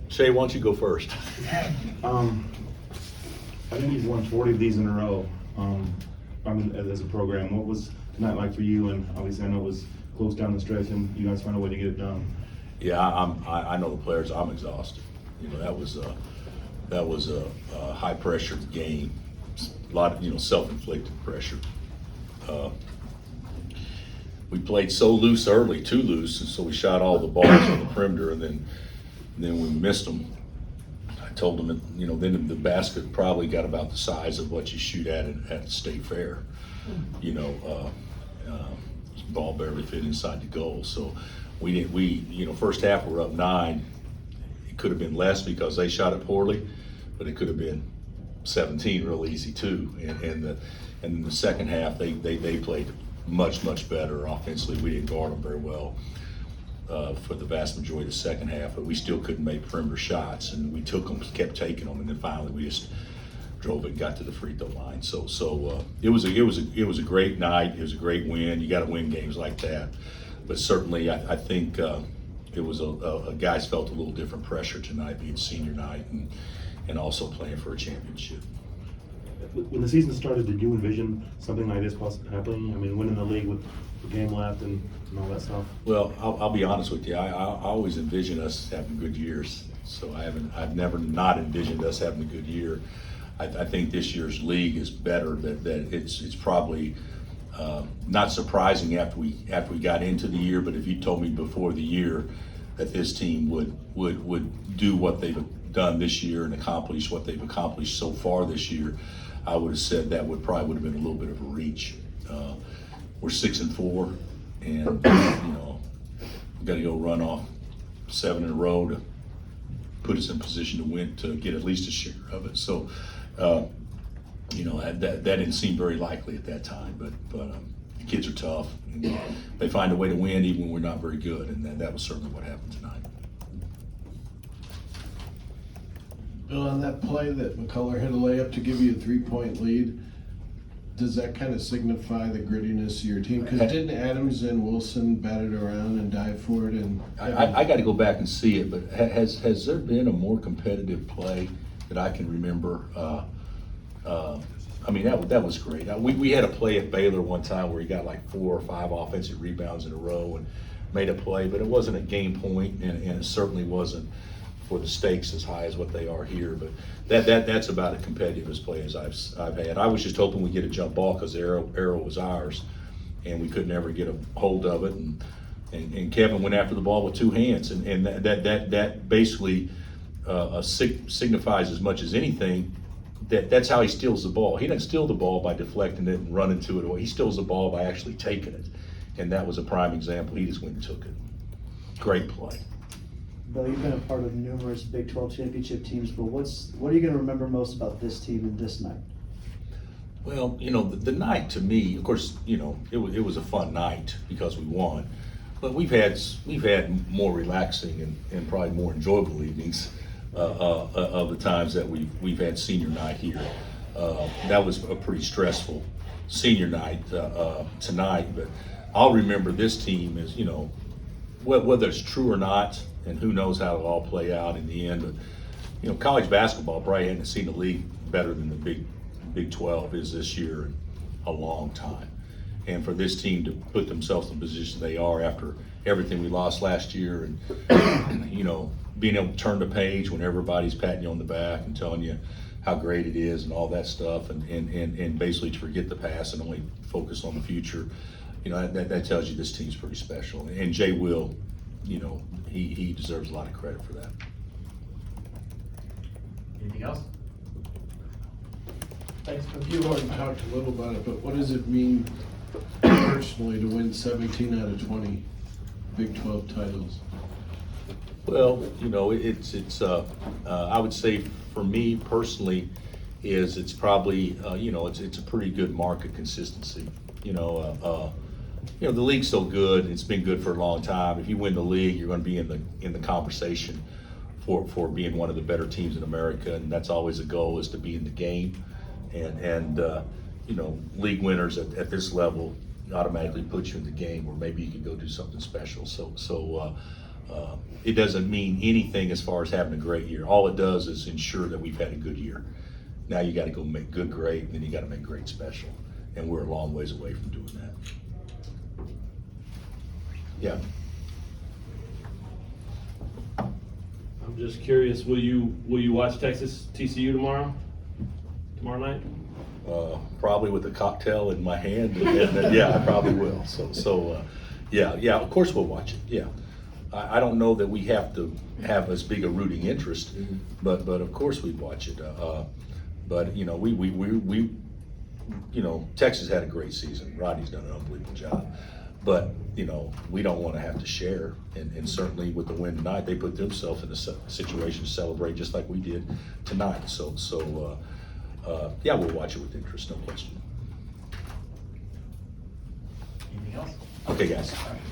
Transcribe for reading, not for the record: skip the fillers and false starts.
Shay, why don't you go first? I think you've won 40 of these in a row. As a program, what was tonight like for you? And obviously, I know it was close down the stretch, and you guys found a way to get it done. Yeah, I know the players. I'm exhausted. You know, that was a high pressure game. A lot of self-inflicted pressure. We played so loose early, too loose, and so we shot all the balls on the perimeter, and then we missed them. I told them, that, then the basket probably got about the size of what you shoot at the state fair. Ball barely fit inside the goal. So first half we're up 9. It could have been less because they shot it poorly, but it could have been 17 real easy too. And then the second half they played much better offensively. We didn't guard them very well for the vast majority of the second half, but we still couldn't make perimeter shots, and we took them, kept taking them, and then finally we just drove it and got to the free throw line. So it was a great night. It was a great win. You got to win games like that, but certainly I think it was a guys felt a little different pressure tonight, being senior night and also playing for a championship. When the season started, did you envision something like this happening? I mean, winning the league with the game left and all that stuff. Well, I'll be honest with you. I always envision us having good years. So I've never not envisioned us having a good year. I think this year's league is better. That it's probably not surprising after we got into the year. But if you told me before the year that this team would do what they've done this year and accomplish what they've accomplished so far this year, I would have said that would have been a little bit of a reach. We're 6-4, and we got to go run off 7 in a row to put us in position to win, to get at least a share of it. So, that didn't seem very likely at that time. But the kids are tough. And they find a way to win even when we're not very good, and that was certainly what happened tonight. Bill, on that play that McCullough hit a layup to give you a 3-point lead, does that kind of signify the grittiness of your team? Because didn't Adams and Wilson bat it around and dive for it? And I got to go back and see it, but has there been a more competitive play that I can remember? That was great. We had a play at Baylor one time where he got like 4 or 5 offensive rebounds in a row and made a play, but it wasn't a game point, and it certainly wasn't for the stakes as high as what they are here. But that's about as competitive as play as I've had. I was just hoping we get a jump ball because the arrow was ours, and we could never get a hold of it. And Kevin went after the ball with 2 hands, and that basically signifies as much as anything that's how he steals the ball. He doesn't steal the ball by deflecting it and running to it away. He steals the ball by actually taking it, and that was a prime example. He just went and took it. Great play. Bill, you've been a part of numerous Big 12 championship teams, but what are you going to remember most about this team and this night? Well, the night to me, of course, it was a fun night because we won, but we've had more relaxing and probably more enjoyable evenings of the times that we've had senior night here. That was a pretty stressful senior night tonight, but I'll remember this team as whether it's true or not, and who knows how it'll all play out in the end. But college basketball probably hadn't seen a league better than the Big 12 is this year in a long time. And for this team to put themselves in the position they are after everything we lost last year, and being able to turn the page when everybody's patting you on the back and telling you how great it is and all that stuff, and basically to forget the past and only focus on the future. That tells you this team's pretty special. And Jay Will, he deserves a lot of credit for that. Anything else? Thanks. you already talked a little about it, but what does it mean personally to win 17 out of 20 Big 12 titles? Well, it's I would say for me personally it's probably it's a pretty good mark of consistency. The league's so good. It's been good for a long time. If you win the league, you're going to be in the conversation for being one of the better teams in America, and that's always a goal, is to be in the game. And league winners at this level, automatically put you in the game where maybe you could go do something special. So it doesn't mean anything as far as having a great year. All it does is ensure that we've had a good year. Now you got to go make good great, and then you got to make great special. And we're a long ways away from doing that. Yeah. I'm just curious, will you watch Texas TCU tomorrow night? Probably with a cocktail in my hand, and yeah, I probably will. Yeah, of course we'll watch it. Yeah, I don't know that we have to have as big a rooting interest, but of course we'd watch it. But you know, we you know, Texas had a great season. Rodney's done an unbelievable job. But, you know, we don't want to have to share. And certainly with the win tonight, they put themselves in a situation to celebrate just like we did tonight. Yeah, we'll watch it with interest, no question. Anything else? Okay, guys.